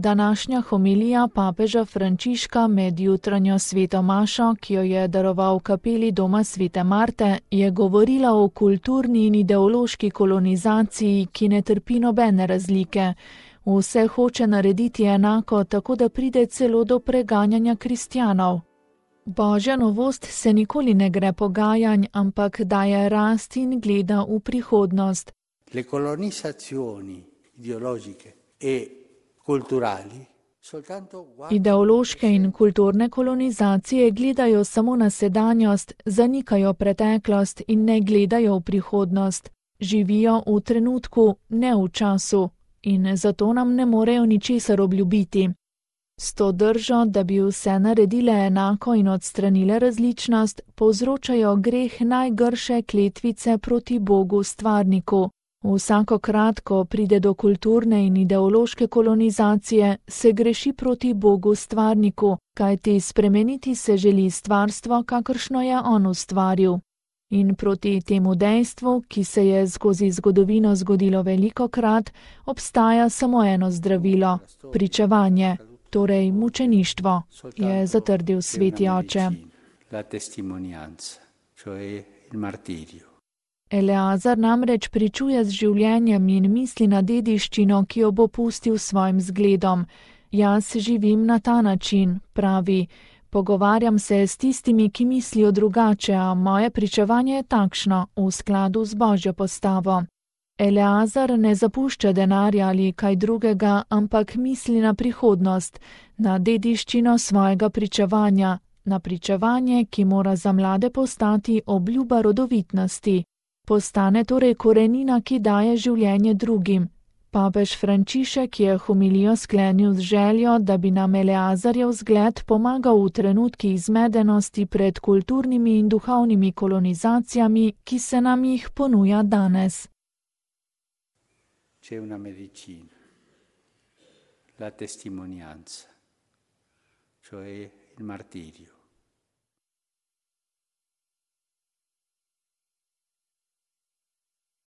Današnja homilija papeža Frančiška med jutranjo sveto mašo, ki jo je daroval v kapeli doma svete Marte, je govorila o kulturni in ideološki kolonizaciji, ki ne trpi nobene razlike. Vse hoče narediti enako, tako da pride celo do preganjanja kristjanov. Božja novost se nikoli ne gre pogajanj, ampak daje rast in gleda v prihodnost. Le colonizzazioni ideologiche e culturali soltanto Ideološke in kulturne kolonizacije gledajo samo na sedanjost, zanikajo preteklost in ne gledajo v prihodnost. Živijo v trenutku, ne v času, in zato nam ne morejo ničesar obljubiti. S to držo, da bi vse naredile enako in odstranile različnost, povzročajo greh najgrše kletvice proti Bogu stvarniku. Vsakokrat, ko pride do kulturne in ideološke kolonizacije, se greši proti Bogu stvarniku, kajti spremeniti se želi stvarstvo, kakršno je on ustvaril. In proti temu dejstvu, ki se je skozi zgodovino zgodilo velikokrat, obstaja samo eno zdravilo – pričevanje, torej mučeništvo, je zatrdil sveti oče. La testimonianza, cioè il martirio. Eleazar namreč pričuje z življenjem in misli na dediščino, ki jo bo pustil svojim zgledom. Jaz živim na ta način, pravi. Pogovarjam se s tistimi, ki mislijo drugače, a moje pričevanje je takšno, v skladu z Božjo postavo. Eleazar ne zapušča denarja ali kaj drugega, ampak misli na prihodnost, na dediščino svojega pričevanja, na pričevanje, ki mora za mlade postati obljuba rodovitnosti. Postane torej korenina, ki daje življenje drugim. Papež Frančišek je homilijo sklenil z željo, da bi nam Eleazarjev zgled pomagal v trenutkih zmedenosti pred kulturnimi in duhovnimi kolonizacijami, ki se nam jih ponuja danes. C'è una medicina, la testimonianza, cioè il martirio.